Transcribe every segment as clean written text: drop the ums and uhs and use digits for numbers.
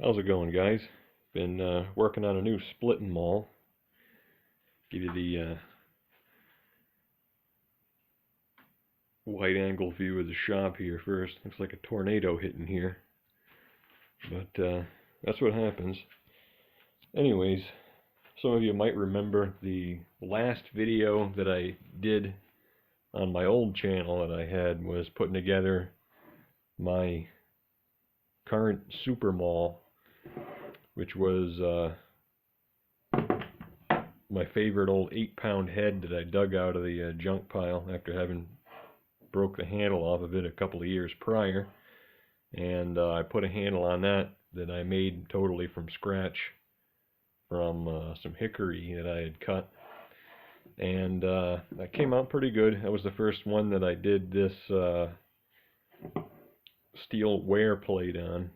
How's it going, guys? Been working on a new splitting maul. Give you the wide angle view of the shop here first. Looks like a tornado hitting here, but that's what happens. Anyways, some of you might remember the last video that I did on my old channel that I had was putting together my current super maul, which was my favorite old 8-pound head that I dug out of the junk pile after having broke the handle off of it a couple of years prior. And I put a handle on that I made totally from scratch from some hickory that I had cut. And that came out pretty good. That was the first one that I did this steel wear plate on.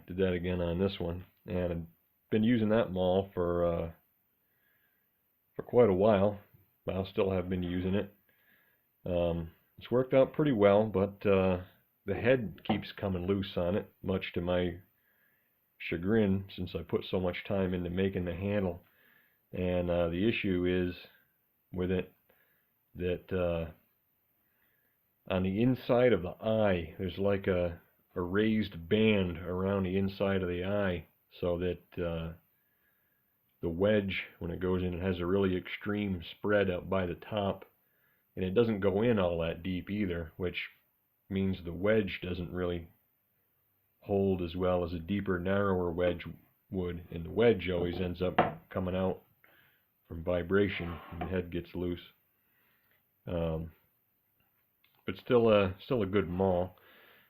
Did that again on this one. And I've been using that maul for quite a while. I still have been using it. It's worked out pretty well, but the head keeps coming loose on it, much to my chagrin, since I put so much time into making the handle. And the issue is with it that on the inside of the eye, there's like a raised band around the inside of the eye, so that the wedge, when it goes in, it has a really extreme spread up by the top, and it doesn't go in all that deep either, which means the wedge doesn't really hold as well as a deeper, narrower wedge would, and the wedge always ends up coming out from vibration and the head gets loose. But still a good maul.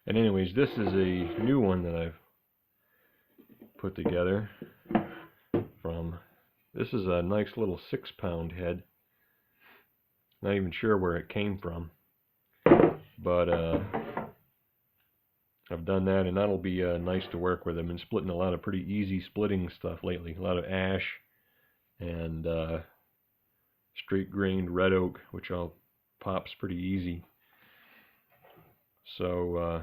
And anyways, this is a new one that I've put together from. This is a nice little 6-pound head. Not even sure where it came from, but I've done that, and that'll be nice to work with. I've been splitting a lot of pretty easy splitting stuff lately. A lot of ash and straight grained red oak, which all pops pretty easy. So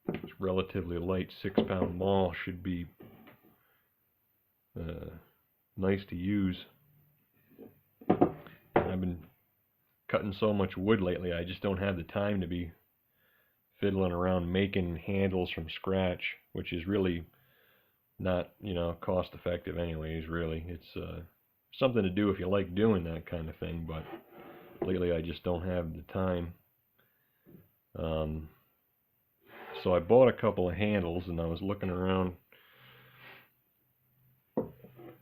this relatively light 6-pound maul should be nice to use. I've been cutting so much wood lately, I just don't have the time to be fiddling around making handles from scratch, which is really not, cost effective anyways, really. It's something to do if you like doing that kind of thing, but lately I just don't have the time. So I bought a couple of handles, and I was looking around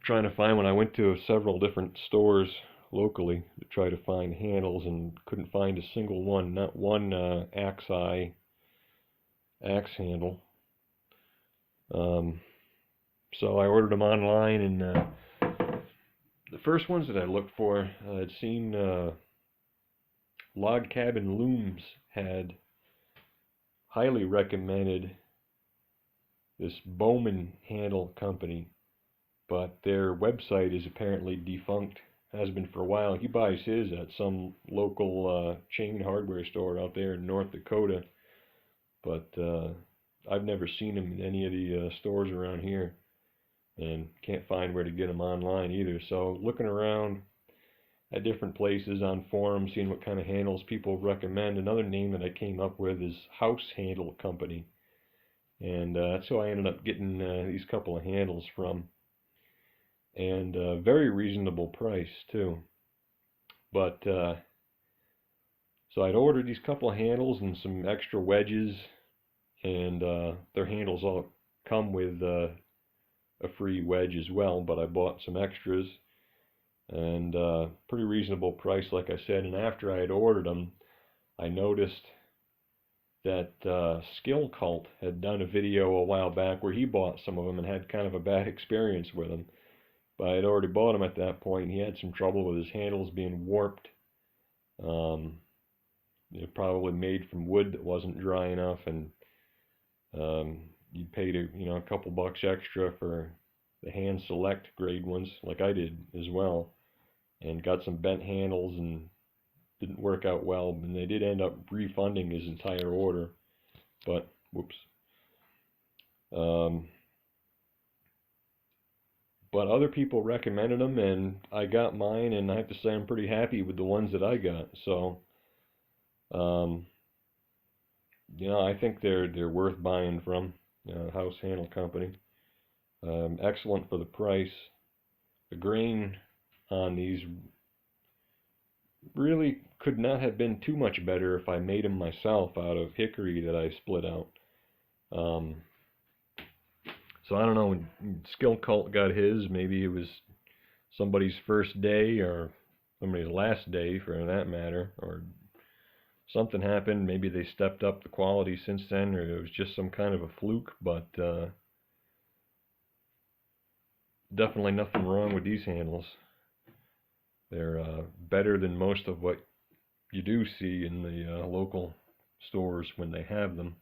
trying to find one. I went to several different stores locally to try to find handles and couldn't find a single one, not one axe handle. So I ordered them online, and the first ones that I looked for, I'd seen Log Cabin Looms had highly recommended this Bowman handle company, but their website is apparently defunct. Has been for a while. He buys his at some local chain hardware store out there in North Dakota, but I've never seen him in any of the stores around here, and can't find where to get them online either. So looking around at different places on forums, seeing what kind of handles people recommend. Another name that I came up with is House Handle Company, and that's who I ended up getting these couple of handles from. And very reasonable price too. But so I'd ordered these couple of handles and some extra wedges, and their handles all come with a free wedge as well, but I bought some extras, and pretty reasonable price, like I said. And after I had ordered them, I noticed that Skill Cult had done a video a while back where he bought some of them and had kind of a bad experience with them. But I had already bought him at that point. He had some trouble with his handles being warped. They're probably made from wood that wasn't dry enough, and you paid a couple bucks extra for the hand select grade ones, like I did as well, and got some bent handles and didn't work out well. And they did end up refunding his entire order, but whoops. Um, but other people recommended them, and I got mine, and I have to say I'm pretty happy with the ones that I got. So, um, I think they're worth buying from. House Handle Company. Excellent for the price. The grain on these really could not have been too much better if I made them myself out of hickory that I split out. Um, so I don't know when Skill Cult got his, maybe it was somebody's first day or somebody's last day for that matter, or something happened. Maybe they stepped up the quality since then, or it was just some kind of a fluke, but definitely nothing wrong with these handles. They're better than most of what you do see in the local stores when they have them.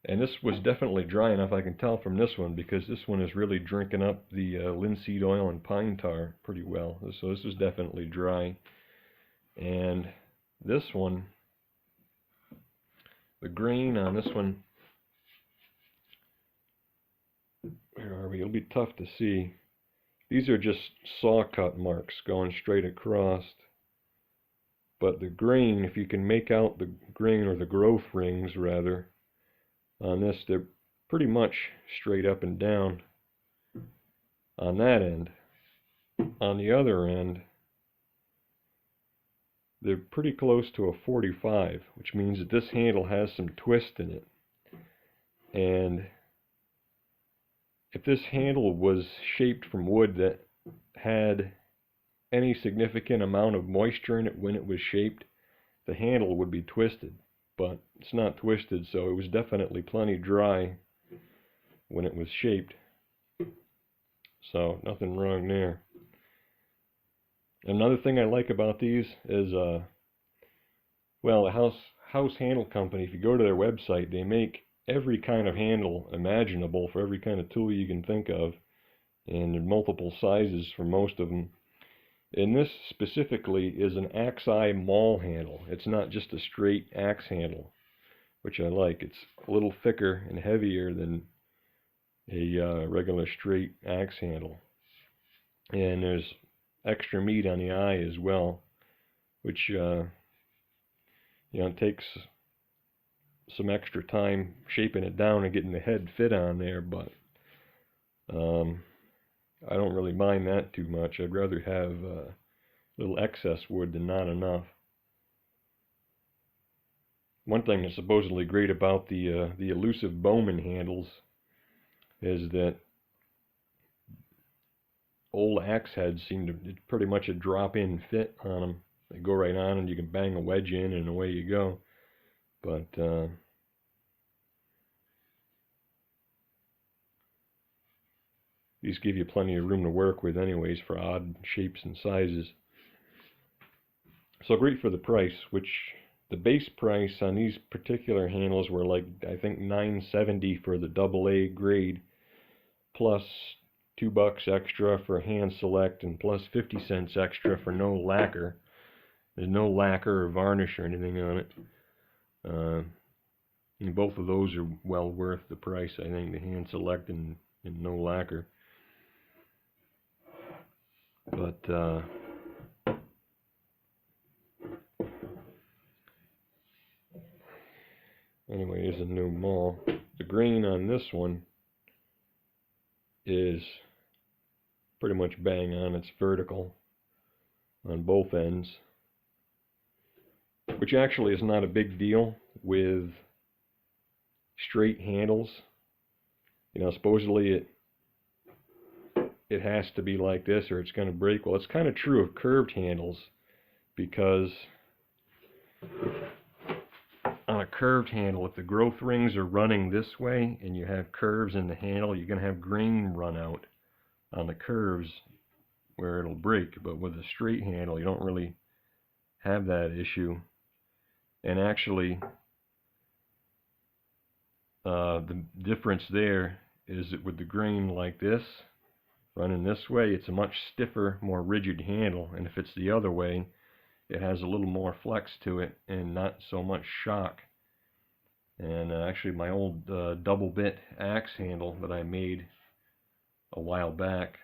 And this was definitely dry enough, I can tell from this one, because this one is really drinking up the linseed oil and pine tar pretty well. So this is definitely dry. And this one, the grain on this one, where are we? It'll be tough to see. These are just saw cut marks going straight across. But the grain, if you can make out the grain, or the growth rings rather, on this, they're pretty much straight up and down on that end. On the other end, they're pretty close to a 45, which means that this handle has some twist in it. And if this handle was shaped from wood that had any significant amount of moisture in it when it was shaped, the handle would be twisted. But it's not twisted, so it was definitely plenty dry when it was shaped. So nothing wrong there. Another thing I like about these is, well, the House Handle Company, if you go to their website, they make every kind of handle imaginable for every kind of tool you can think of, and in multiple sizes for most of them. And this specifically is an axe-eye maul handle. It's not just a straight axe handle, which I like. It's a little thicker and heavier than a regular straight axe handle. And there's extra meat on the eye as well, which it takes some extra time shaping it down and getting the head fit on there, but I don't really mind that too much. I'd rather have a little excess wood than not enough. One thing that's supposedly great about the elusive Bowman handles is that old axe heads seem to pretty much a drop-in fit on them. They go right on and you can bang a wedge in and away you go. But these give you plenty of room to work with anyways for odd shapes and sizes. So great for the price, which the base price on these particular handles were like, I think $9.70 for the AA grade, plus $2 extra for hand select, and plus 50 cents extra for no lacquer. There's no lacquer or varnish or anything on it. And both of those are well worth the price, I think, the hand select and no lacquer. But anyway, here's a new Maul. The grain on this one is pretty much bang on. It's vertical on both ends, which actually is not a big deal with straight handles. Supposedly it has to be like this or it's going to break. Well, it's kind of true of curved handles, because on a curved handle, if the growth rings are running this way and you have curves in the handle, you're going to have grain run out on the curves where it'll break. But with a straight handle, you don't really have that issue. And actually, the difference there is that with the grain like this, running this way, it's a much stiffer, more rigid handle. And if it's the other way, it has a little more flex to it and not so much shock. And actually my old double bit axe handle that I made a while back,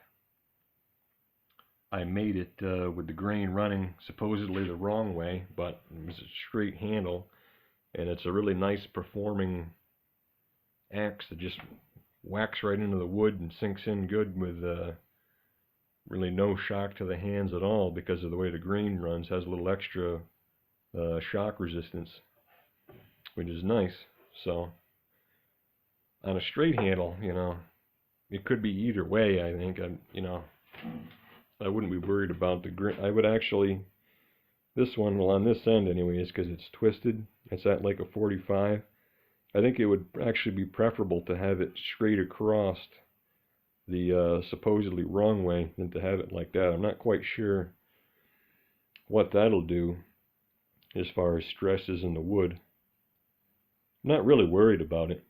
I made it with the grain running supposedly the wrong way, but it was a straight handle, and it's a really nice performing axe that just whacks right into the wood and sinks in good with really no shock to the hands at all because of the way the grain runs. Has a little extra shock resistance, which is nice. So on a straight handle, you know, it could be either way. I think I wouldn't be worried about the grain. I would actually, this one, well, on this end anyways, because it's twisted, it's at like a 45. I think it would actually be preferable to have it straight across the supposedly wrong way than to have it like that. I'm not quite sure what that'll do as far as stresses in the wood. I'm not really worried about it,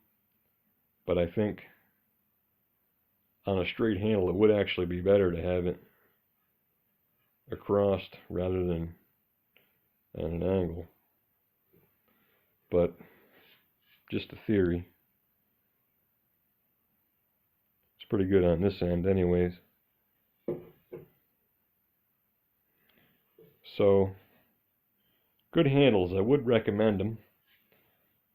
but I think on a straight handle it would actually be better to have it across rather than at an angle. But just a theory. It's pretty good on this end anyways. So good handles, I would recommend them.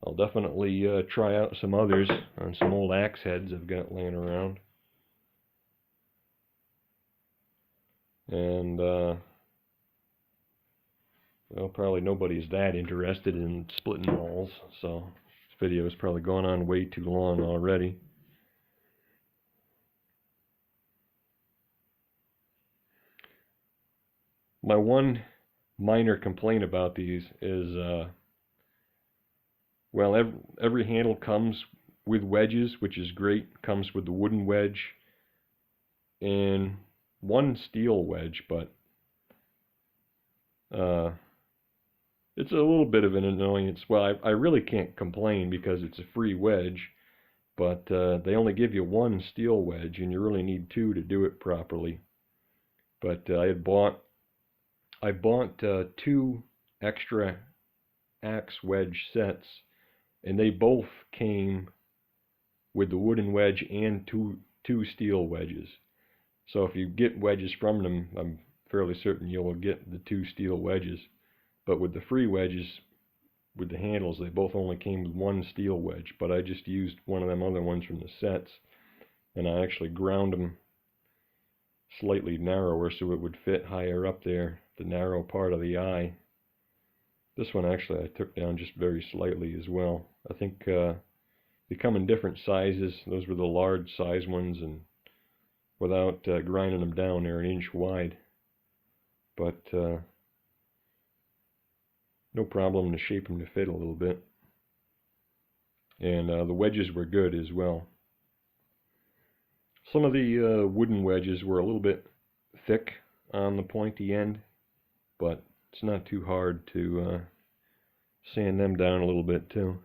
I'll definitely try out some others on some old axe heads I've got laying around. And well, probably nobody's that interested in splitting mauls, so this video is probably going on way too long already. My one minor complaint about these is, well, every handle comes with wedges, which is great. Comes with the wooden wedge and one steel wedge, but it's a little bit of an annoyance. Well, I really can't complain because it's a free wedge, but they only give you one steel wedge, and you really need two to do it properly. But I bought two extra axe wedge sets, and they both came with the wooden wedge and two steel wedges. So if you get wedges from them, I'm fairly certain you'll get the two steel wedges. But with the free wedges, with the handles, they both only came with one steel wedge. But I just used one of them other ones from the sets, and I actually ground them slightly narrower so it would fit higher up there, the narrow part of the eye. This one actually I took down just very slightly as well. I think they come in different sizes. Those were the large size ones, and without grinding them down, they're an inch wide. But no problem to shape them to fit a little bit. And the wedges were good as well. Some of the wooden wedges were a little bit thick on the pointy end, but it's not too hard to sand them down a little bit too.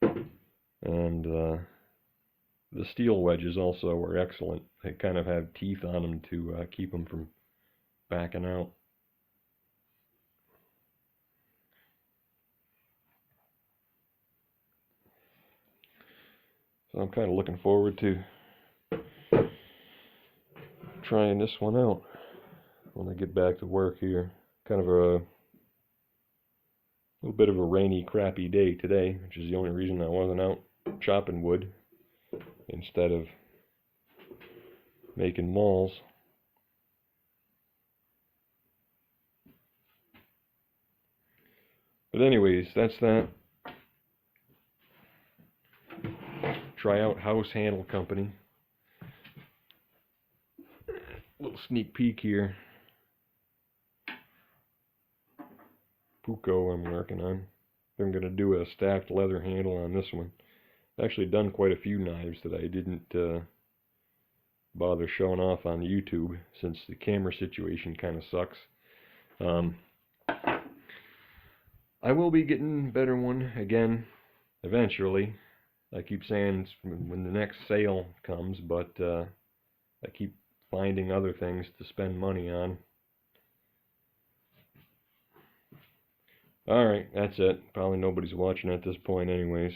And the steel wedges also were excellent. They kind of have teeth on them to keep them from backing out. So I'm kind of looking forward to trying this one out when I get back to work here. Kind of a little bit of a rainy, crappy day today, which is the only reason I wasn't out chopping wood instead of making mauls. But anyways, that's that. Try out House Handle Company. Little sneak peek here. Puko I'm working on. I'm going to do a stacked leather handle on this one. I've actually done quite a few knives that I didn't bother showing off on YouTube since the camera situation kind of sucks. I will be getting a better one again eventually. I keep saying when the next sale comes, but I keep finding other things to spend money on. Alright, that's it. Probably nobody's watching at this point anyways.